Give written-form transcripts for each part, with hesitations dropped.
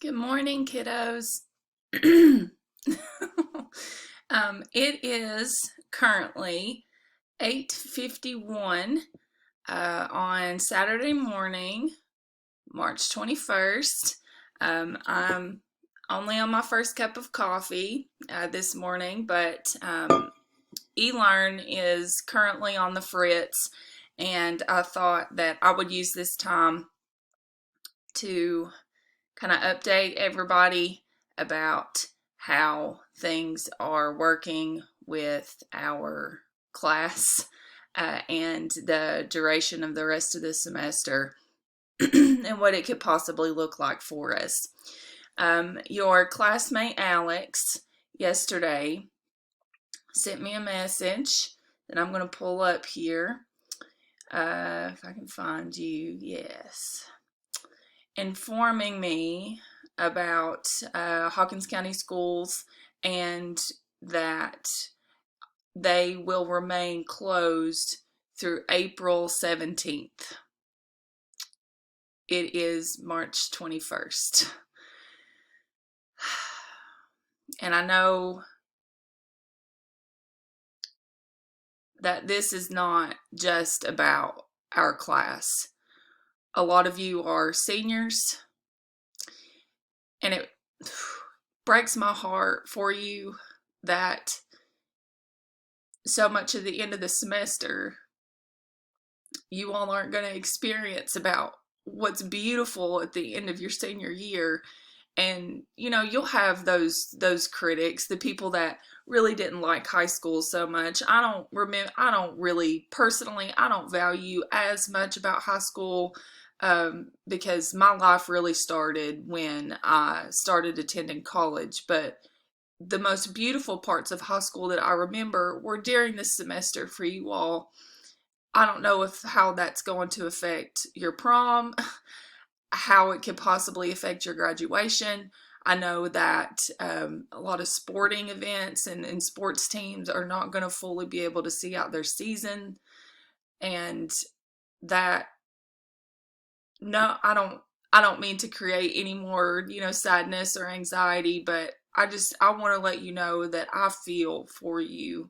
Good morning, kiddos. It is currently 8:51 on Saturday morning, March 21st. I'm only on my first cup of coffee this morning, but eLearn is currently on the fritz, and I thought that I would use this time to kind of update everybody about how things are working with our class and the duration of the rest of the semester and what it could possibly look like for us. Your classmate Alex yesterday sent me a message that I'm going to pull up here. If I can find you, yes. Informing me about Hawkins County schools and that they will remain closed through April 17th. It is March 21st. And I know that this is not just about our class. A lot of you are seniors, and it breaks my heart for you that so much of the end of the semester you all aren't going to experience about what's beautiful at the end of your senior year. And you'll have those critics, the people that really didn't like high school so much. I don't really personally, I don't value as much about high school because my life really started when I started attending college. But the most beautiful parts of high school that I remember were during this semester for you all. I don't know how that's going to affect your prom, how it could possibly affect your graduation. I know that a lot of sporting events and sports teams are not going to fully be able to see out their season. And that, no, I don't mean to create any more, sadness or anxiety, but I want to let you know that I feel for you,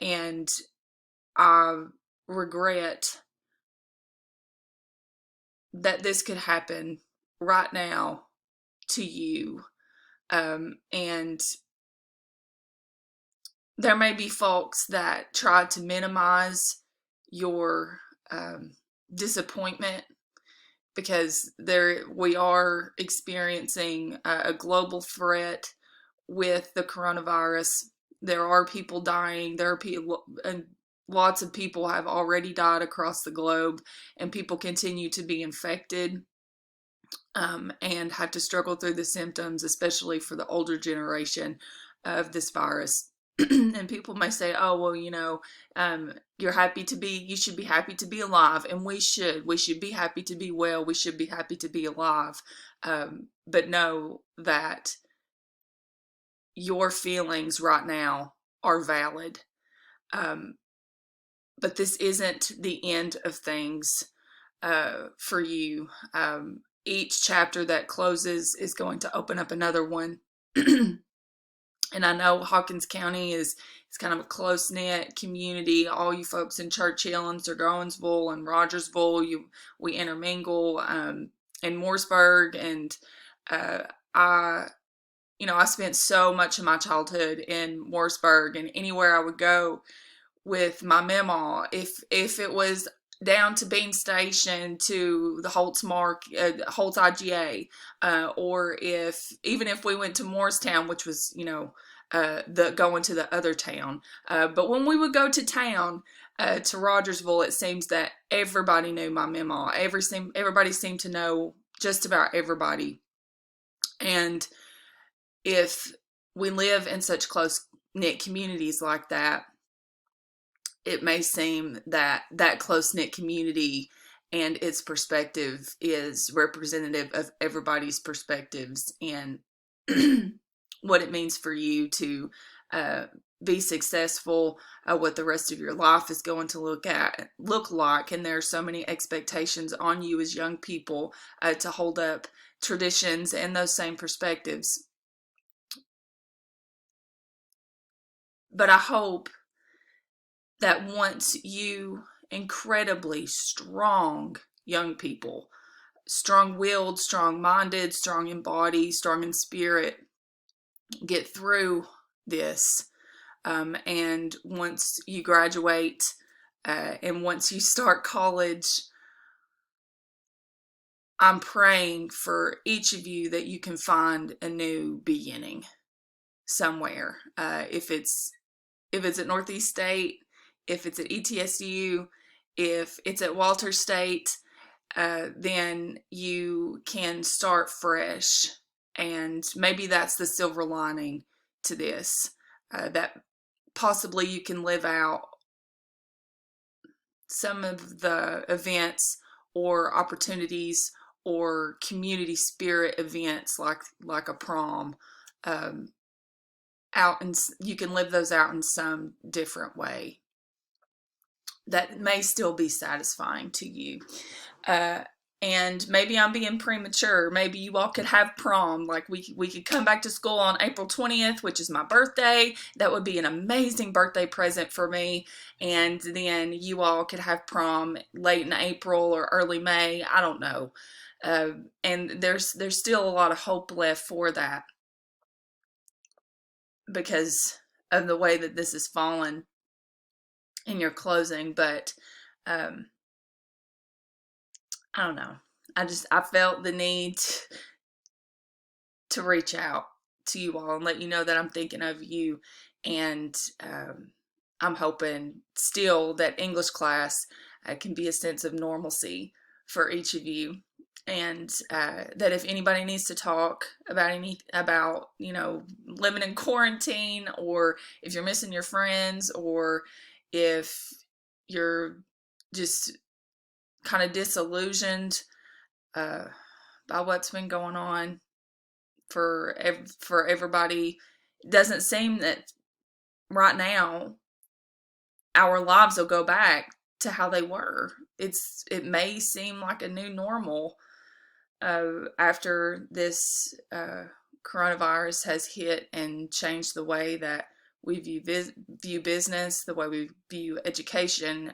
and I regret that this could happen right now to you. And there may be folks that try to minimize your disappointment because we are experiencing a global threat with the coronavirus. There are people dying. There are people, and lots of people have already died across the globe, and people continue to be infected and have to struggle through the symptoms, especially for the older generation of this virus. And people may say, oh, well, you should be happy to be alive. And we should be happy to be well. We should be happy to be alive. But know that your feelings right now are valid. But this isn't the end of things for you. Each chapter that closes is going to open up another one. And I know Hawkins County is kind of a close-knit community. All you folks in Churchill and Sir and Rogersville, we intermingle, in Mooresburg. And I spent so much of my childhood in Mooresburg, and anywhere I would go with my memo, if it was down to Bean Station to the Holtz IGA, or even if we went to Morristown, which was the going to the other town, but when we would go to town to Rogersville, it seems that everybody knew my memo. Everybody seemed to know just about everybody, and if we live in such close knit communities like that, it may seem that that close-knit community and its perspective is representative of everybody's perspectives, and what it means for you to be successful, what the rest of your life is going to look like, and there are so many expectations on you as young people to hold up traditions and those same perspectives. But I hope that once you incredibly strong young people, strong-willed, strong-minded, strong in body, strong in spirit, get through this, and once you graduate and once you start college, I'm praying for each of you that you can find a new beginning somewhere. If it's at Northeast State, if it's at ETSU, if it's at Walter State, then you can start fresh. And maybe that's the silver lining to this, that possibly you can live out some of the events or opportunities or community spirit events like a prom, out, and you can live those out in some different way that may still be satisfying to you. And maybe I'm being premature. Maybe you all could have prom. Like we could come back to school on April 20th, which is my birthday. That would be an amazing birthday present for me. And then you all could have prom late in April or early May. I don't know. And there's still a lot of hope left for that because of the way that this has fallen in your closing. But I don't know. I felt the need to reach out to you all and let you know that I'm thinking of you. And I'm hoping still that English class can be a sense of normalcy for each of you. And that if anybody needs to talk about living in quarantine, or if you're missing your friends, or if you're just kind of disillusioned by what's been going on for everybody. It doesn't seem that right now our lives will go back to how they were. It may seem like a new normal after this coronavirus has hit and changed the way that we view business, the way we view education,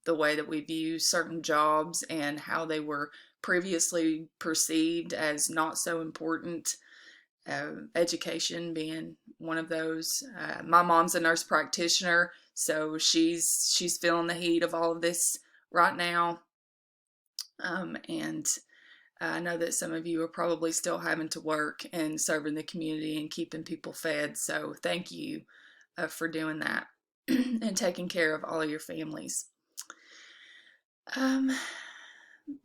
the way that we view certain jobs, and how they were previously perceived as not so important. Education being one of those. My mom's a nurse practitioner, so she's feeling the heat of all of this right now. And I know that some of you are probably still having to work and serving the community and keeping people fed. So thank you for doing that and taking care of all of your families.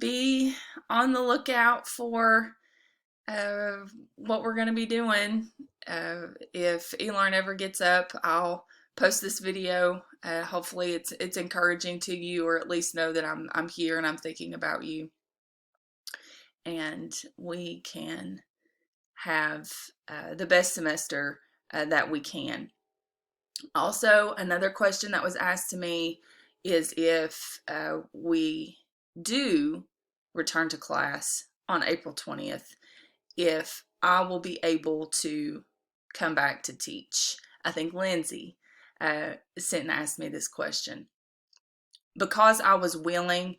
Be on the lookout for what we're going to be doing. If eLearn ever gets up, I'll post this video. Hopefully it's encouraging to you, or at least know that I'm here and I'm thinking about you. And we can have the best semester that we can. Also, another question that was asked to me is if we do return to class on April 20th, if I will be able to come back to teach. I think Lindsay sent and asked me this question. Because I was willing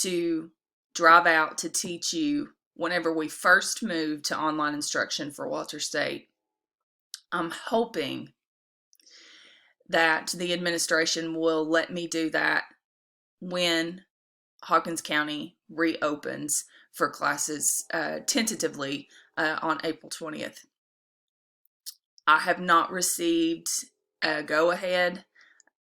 to drive out to teach you whenever we first moved to online instruction for Walter State, I'm hoping that the administration will let me do that when Hawkins County reopens for classes tentatively on April 20th. I have not received a go-ahead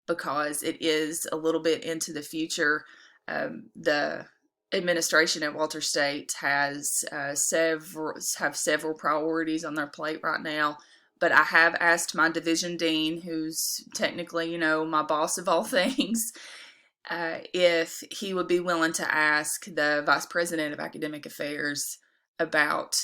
because it is a little bit into the future. The administration at Walter State has several priorities on their plate right now. But I have asked my division dean, who's technically, my boss of all things, if he would be willing to ask the vice president of academic affairs about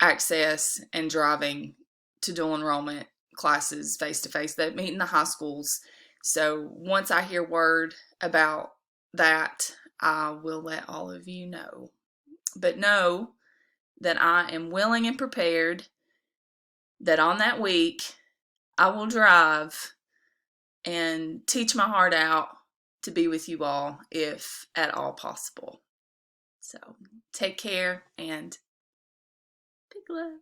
access and driving to dual enrollment classes face to face. They meet in the high schools. So once I hear word about that, I will let all of you know. But know that I am willing and prepared, that on that week I will drive and teach my heart out to be with you all if at all possible. So take care and big love.